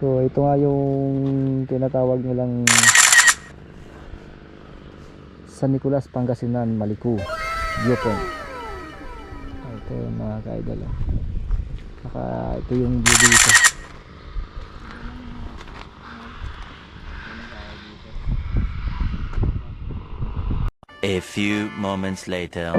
So ito nga yung tinatawag nilang San Nicolas, Pangasinan, Maliku viewpoint. Ito mga ka-idol. Saka ito yung view dito. A few moments later.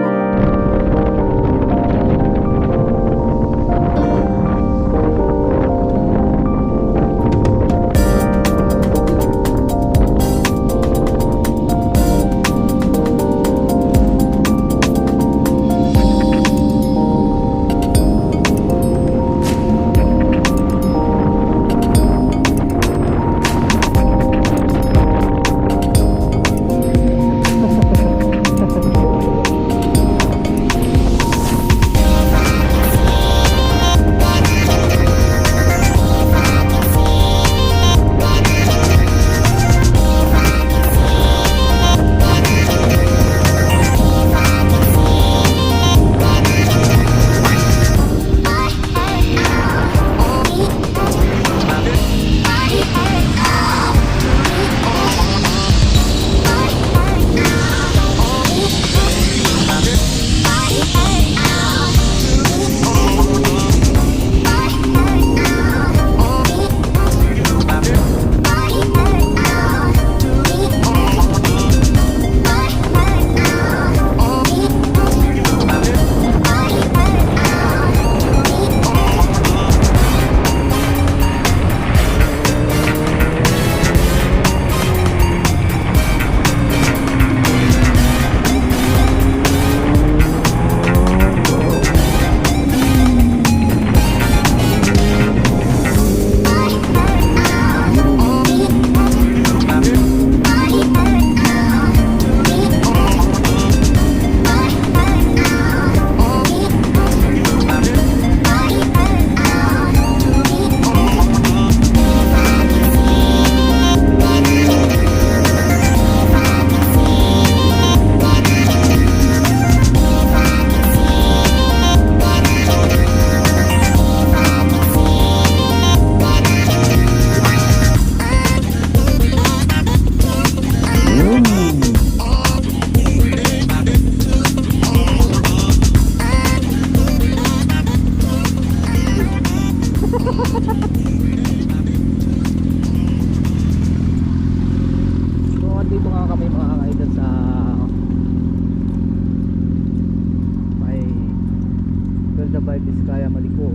Vizcaya, Maliku.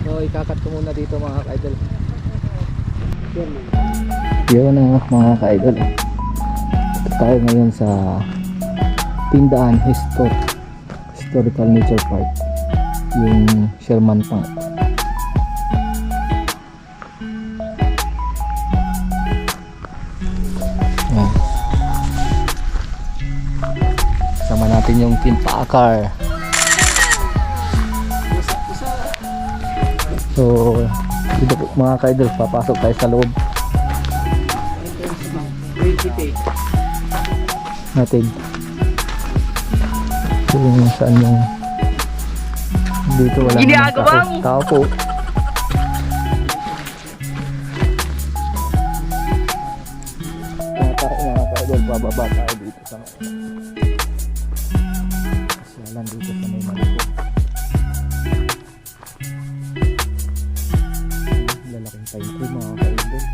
So ikakat ko muna dito mga ka-idol. Yun na mga ka-idol. Tayo ngayon sa Tindahan Historical Nature Park, yung Sherman Tank. Sama natin yung Team Packard. So dito po mga ka-idol, papasok tayo sa loob natin. Kung saan yung dito wala namang tao po. Mga ka-idol, bababa tayo dito sa pasyalan dito sa may Maliku. Lalaking time ko mga ka-idol.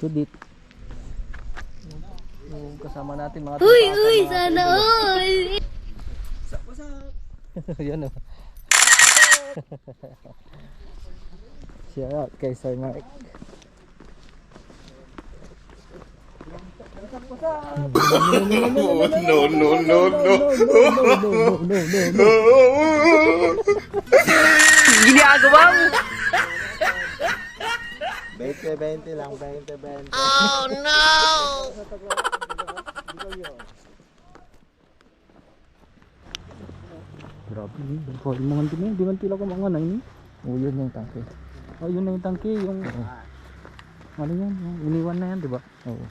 Judith, yung kasama natin mga Uy, sana all! Yan o. Shout out kay Sir Mike. No, no, no, no. Ginagawa mo! 20-20 lang, 20-20. Oh no! Grabe, yung mga di man tila ko mga na ini. Oh, yun yung tangke. Oh, yun na yung tangke, yung ano yan, yung iniwan na yan, di ba? Oo.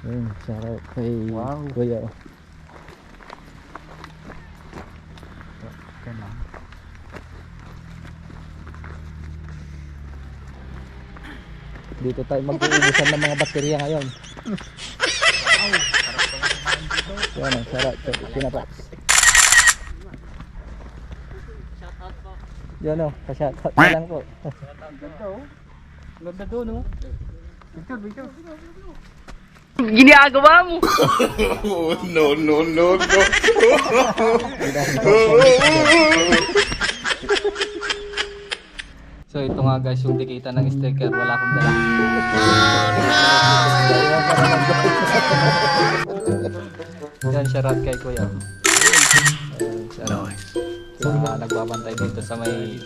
Ayun, sarap kay Kuya. Dito tayo mag-uubusan ng mga baterya ngayon. Yan, sarap. Pinapas. Yan o, pa-shoutout na lang po. Ganda doon o. Victor. Ginagawa mo! No, no, no, no. So ito nga guys yung dikita ng sticker, wala akong dala. Yan, shoutout kay Kuya. Sa nagbabantay dito sa may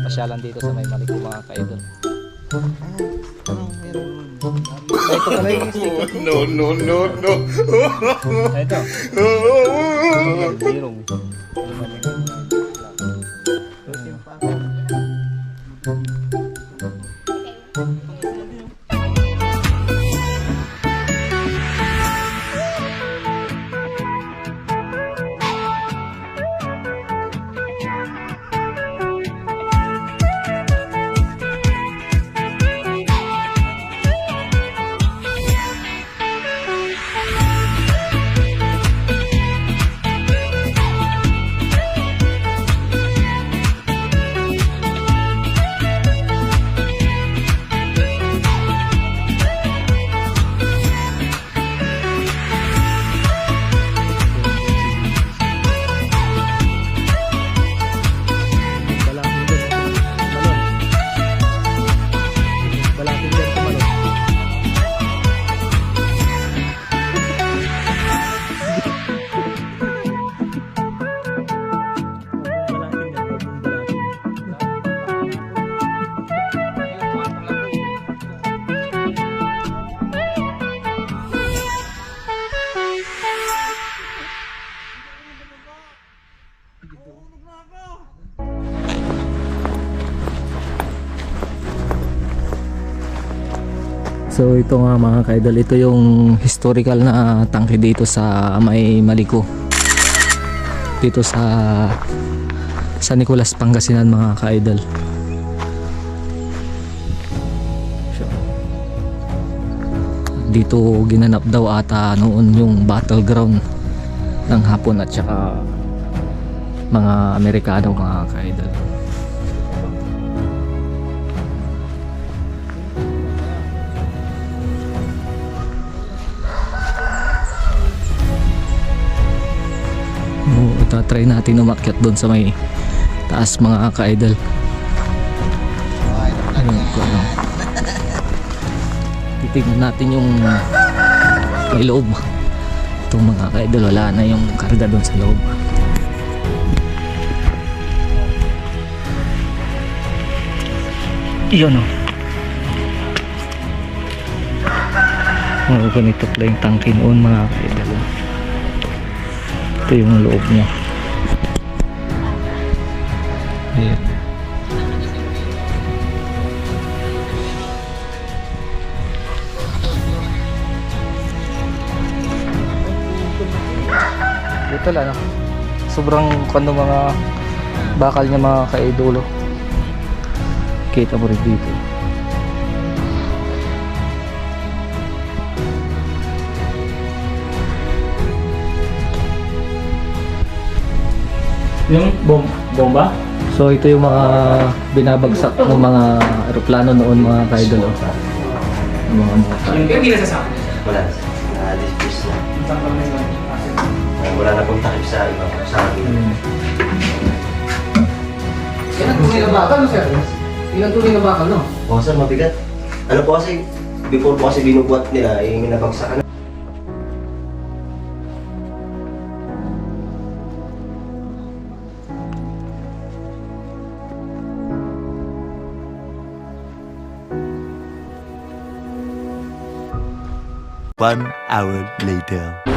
pasyalan dito sa may Maliko mga ka-idol. Ito pala yung sticker. No, no, no, no. Ito. Zero. So ito nga mga ka-idol, ito yung historical na tangke dito sa may Maliko. Dito sa Nicolas, Pangasinan mga ka-idol. Dito ginanap daw ata noon yung battleground ng Hapon at saka mga Amerikano mga ka-idol. Try natin umakyat doon sa may taas mga ka-idol. Ayun ko lang. Titignan natin yung may loob. Itong mga ka-idol, wala na yung karga doon sa loob. Iyon o. Ganito pala yung tangke noon mga ka-idol. Ito yung loob niya. Ayan. Dito lang, no? Sobrang kano mga bakal niya mga ka-idolo. Kita mo rin dito. Yung bomba? So ito yung mga binabagsak ng mga eroplano noon mga ka-idol. Mga motor. Yung ginasasama? Wala. Disperse na. Wala na pong takip sa iba. Sa akin. Yan ang kung nilabatan mo sir? Ilang tuloy na bakal, no? O sir, mabigat. Ano po kasi, before po kasi binubuhat nila, minabagsakan. One hour later.